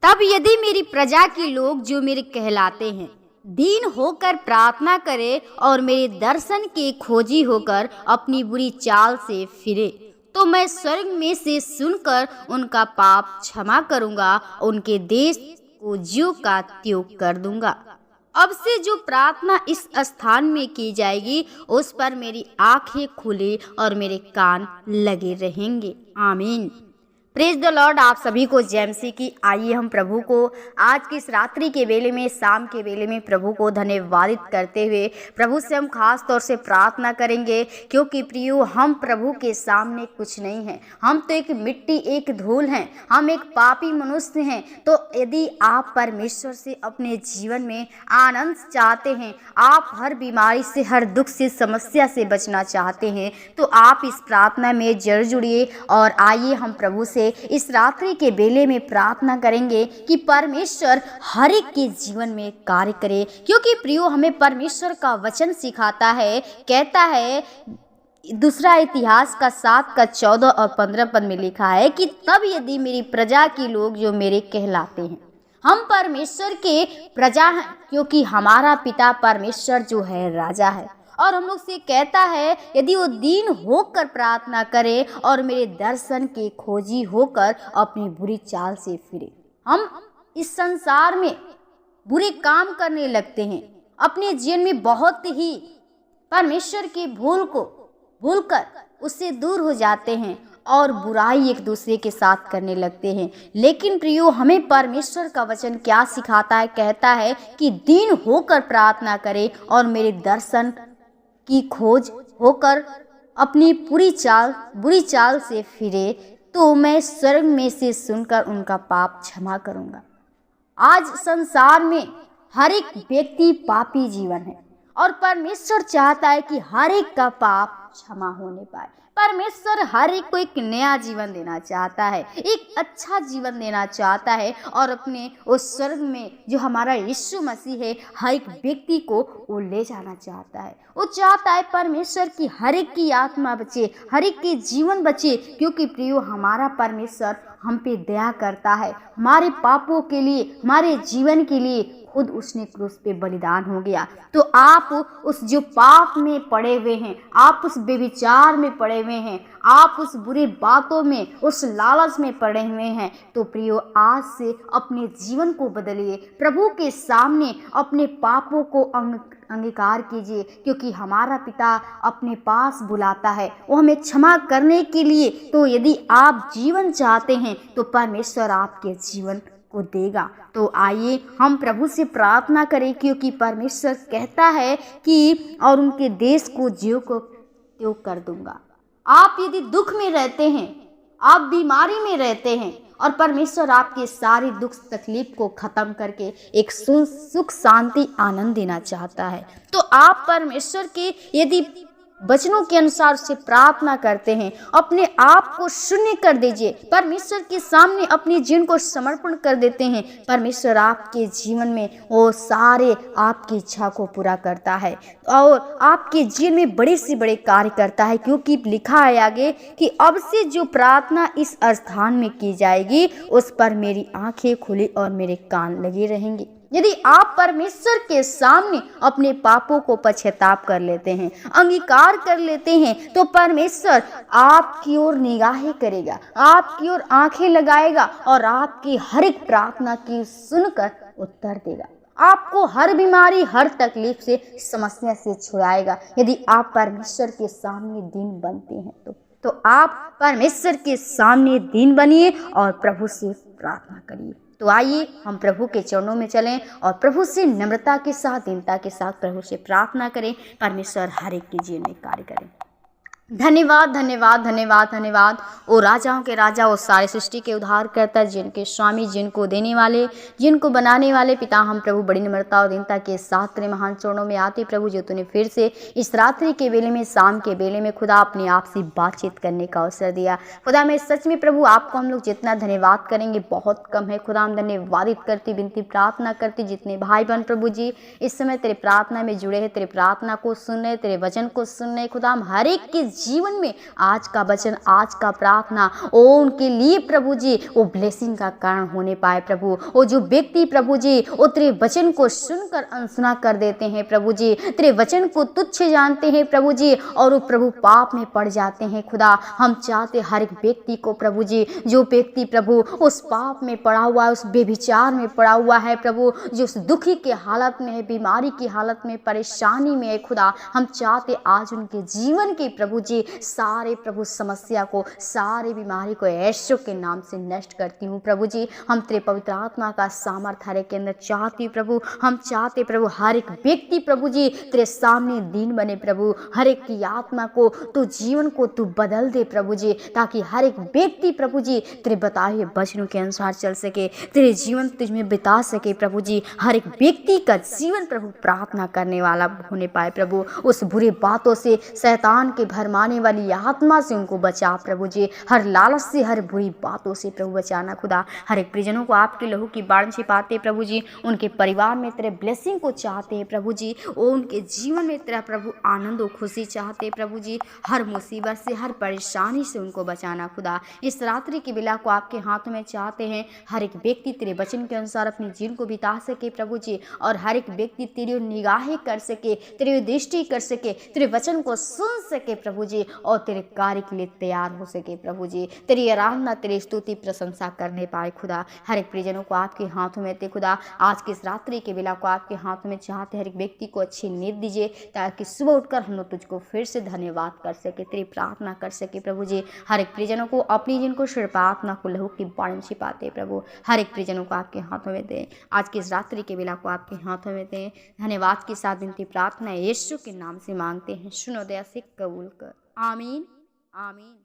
तब यदि मेरी प्रजा के लोग जो मेरे कहलाते हैं दीन होकर प्रार्थना करे और मेरे दर्शन के खोजी होकर अपनी बुरी चाल से फिरे, तो मैं स्वर्ग में से सुनकर उनका पाप क्षमा करूंगा, उनके देश को ज्यों का त्यों कर दूंगा। अब से जो प्रार्थना इस स्थान में की जाएगी उस पर मेरी आंखें खुली और मेरे कान लगे रहेंगे। आमीन। Praise the Lord. आप सभी को जय मसीह की। आइए हम प्रभु को आज की इस रात्रि के वेले में, शाम के वेले में प्रभु को धन्यवादित करते हुए प्रभु से हम खास तौर से प्रार्थना करेंगे, क्योंकि प्रियो हम प्रभु के सामने कुछ नहीं हैं। हम तो एक मिट्टी, एक धूल हैं, हम एक पापी मनुष्य हैं। तो यदि आप परमेश्वर से अपने जीवन में आनंद चाहते हैं, आप हर बीमारी से, हर दुख से, समस्या से बचना चाहते हैं, तो आप इस प्रार्थना में जरूर जुड़िए। और आइए हम प्रभु से इस रात्रि के बेले में प्रार्थना करेंगे कि परमेश्वर हर एक के जीवन में कार्य करे, क्योंकि प्रियो हमें परमेश्वर का वचन सिखाता है, कहता है दूसरा इतिहास का 7 का 14 और 15 पद में लिखा है कि तब यदि मेरी प्रजा के लोग जो मेरे कहलाते हैं, हम परमेश्वर के प्रजा हैं, क्योंकि हमारा पिता परमेश्वर जो है राजा है। और हम लोग से कहता है यदि वो दीन होकर प्रार्थना करे और मेरे दर्शन के खोजी होकर अपनी बुरी चाल से फिरे। हम इस संसार में बुरे काम करने लगते हैं, अपने जीवन में बहुत ही परमेश्वर की भूल को भूलकर उससे दूर हो जाते हैं और बुराई एक दूसरे के साथ करने लगते हैं। लेकिन प्रियो हमें परमेश्वर का वचन क्या सिखाता है? कहता है कि दीन होकर प्रार्थना करे और मेरे दर्शन की खोज होकर अपनी बुरी चाल से फिरे, तो मैं स्वर्ग में से सुनकर उनका पाप क्षमा करूंगा। आज संसार में हर एक व्यक्ति पापी जीवन है और परमेश्वर चाहता है कि हर एक का पाप क्षमा होने पाए। परमेश्वर हर एक को एक नया जीवन देना चाहता है, एक अच्छा जीवन देना चाहता है और अपने उस स्वर्ग में जो हमारा यीशु मसीह है, हर एक व्यक्ति को वो ले जाना चाहता है। वो चाहता है परमेश्वर की हर एक की आत्मा बचे, हर एक की जीवन बचे, क्योंकि प्रियो हमारा परमेश्वर हम पे दया करता है। हमारे पापों के लिए, हमारे जीवन के लिए खुद उसने क्रूस पे बलिदान हो गया। तो आप उस जो पाप में पड़े हुए हैं, आप उस बेविचार में पड़े हुए हैं, आप उस बुरी बातों में, उस लालच में पड़े हुए हैं, तो प्रियो आज से अपने जीवन को बदलिए, प्रभु के सामने अपने पापों को अंगीकार कीजिए, क्योंकि हमारा पिता अपने पास बुलाता है वो हमें क्षमा करने के लिए। तो यदि आप जीवन चाहते हैं तो परमेश्वर आपके जीवन को देगा। तो आइए हम प्रभु से प्रार्थना करें, क्योंकि परमेश्वर कहता है कि और उनके देश को ज्यों को त्यों कर दूंगा। आप यदि दुख में रहते हैं, आप बीमारी में रहते हैं और परमेश्वर आपके सारे दुख तकलीफ को खत्म करके एक सुख शांति आनंद देना चाहता है, तो आप परमेश्वर के यदि वचनों के अनुसार से प्रार्थना करते हैं, अपने आप को शून्य कर दीजिए, परमेश्वर के सामने अपने जीवन को समर्पण कर देते हैं, परमेश्वर आपके जीवन में वो सारे आपकी इच्छा को पूरा करता है और आपके जीवन में बड़े से बड़े कार्य करता है। क्योंकि लिखा है आगे कि अब से जो प्रार्थना इस स्थान में की जाएगी उस पर मेरी आंखें खुली और मेरे कान लगे रहेंगे। यदि आप परमेश्वर के सामने अपने पापों को पश्चाताप कर लेते हैं, अंगीकार कर लेते हैं, तो परमेश्वर आपकी ओर निगाहें करेगा, आपकी ओर आंखें लगाएगा और आपकी हर एक प्रार्थना की सुनकर उत्तर देगा। आपको हर बीमारी, हर तकलीफ से, समस्या से छुड़ाएगा। यदि आप परमेश्वर के सामने दीन बनते हैं तो आप परमेश्वर के सामने दीन बनिए और प्रभु से प्रार्थना करिए। तो आइए हम प्रभु के चरणों में चलें और प्रभु से नम्रता के साथ, दीनता के साथ प्रभु से प्रार्थना करें। परमेश्वर हर एक के जीवन में कार्य करें। धन्यवाद धन्यवाद धन्यवाद धन्यवाद। ओ राजाओं के राजा, वो सारे सृष्टि के उद्धारकर्ता, जिनके स्वामी, जिनको देने वाले, जिनको बनाने वाले पिता, हम प्रभु बड़ी नम्रता और दीनता के साथ तेरे महान चरणों में आते प्रभु, जो तूने फिर से इस रात्रि के बेले में, शाम के बेले में खुदा अपने आप से बातचीत करने का अवसर दिया। खुदा मैं सच में प्रभु आपको हम लोग जितना धन्यवाद करेंगे बहुत कम है। खुदा हम धन्यवादित करती, विनती प्रार्थना करती, जितने भाई बहन प्रभु जी इस समय तेरे प्रार्थना में जुड़े हैं, तेरे प्रार्थना को सुन रहे, तेरे वचन को सुन रहे, खुदा हम हर एक के जीवन में आज का वचन, आज का प्रार्थना ओ उनके लिए प्रभु जी वो ब्लेसिंग का कारण होने पाए प्रभु। वो जो व्यक्ति प्रभु जी वो तेरे वचन को सुनकर अनसुना कर देते हैं प्रभु जी, तेरे वचन को तुच्छ जानते हैं प्रभु जी, और वो प्रभु पाप में पड़ जाते हैं खुदा। हम चाहते हर एक व्यक्ति को प्रभु जी, जो व्यक्ति प्रभु उस पाप में पड़ा हुआ है, उस बेविचार में पड़ा हुआ है प्रभु, जो उस दुखी के हालत में है, बीमारी की हालत में, परेशानी में है खुदा, हम चाहते आज उनके जीवन के प्रभु जी सारे प्रभु समस्या को, सारे बीमारी को यीशु के नाम से नष्ट करती हूँ प्रभु जी। हम तेरे पवित्र आत्मा का सामर्थ हर एक के अंदर चाहती हूँ प्रभु। हम चाहते प्रभु हर एक व्यक्ति प्रभु जी तेरे सामने दीन बने प्रभु, हर एक की आत्मा को तू, जीवन को तू बदल दे प्रभु जी, ताकि हर एक व्यक्ति प्रभु जी तेरे बताए हुए वचनों के अनुसार चल सके, तेरे जीवन तुझ में बिता सके प्रभु जी। हर एक व्यक्ति का जीवन प्रभु प्रार्थना करने वाला होने पाए प्रभु। उस बुरे बातों से, शैतान के भरमाने वाली आत्मा से उनको बचा प्रभु जी, हर लालच से, हर बुरी बातों से प्रभु बचाना खुदा। हर एक परिजनों को आपके लहू की बाढ़ छिपाते प्रभु जी, उनके परिवार में तेरे ब्लेसिंग को चाहते हैं प्रभु जी, वो उनके जीवन में तेरा प्रभु आनंद और खुशी चाहते प्रभु जी। हर मुसीबत से, हर परेशानी से उनको बचाना खुदा। इस रात्रि की बेला को आपके हाथों में चाहते हैं, हर एक व्यक्ति तेरे वचन के अनुसार अपनी जीवन को बिता सके प्रभु जी, और हर एक व्यक्ति तेरी निगाहें कर सके, तेरी दृष्टि कर सके, तेरे वचन को सुन सके प्रभु जी, और तेरे कार्य के लिए तैयार हो सके प्रभु जी, तेरी आराधना, तेरी स्तुति प्रशंसा करने पाए खुदा। हर एक परिजनों को आपके हाथों में ते खुदा, आज की इस रात्रि के बेला को आपके हाथों में चाहते हर एक व्यक्ति को अच्छी नींद दीजिए, ताकि सुबह उठकर हम लोग तुझको फिर से धन्यवाद कर सके, तेरी प्रार्थना कर सके प्रभु जी। हर एक परिजनों को अपनी जिनको प्रार्थना को लहू की बाढ़ में छिपाते प्रभु, हर एक परिजनों को आपके हाथों में दें, आज की इस रात्रि के बेला को आपके हाथों में दें। धन्यवाद के साथ विनती प्रार्थना यीशु के नाम से मांगते हैं, सुनो दया से कबूल कर, आमीन आमीन।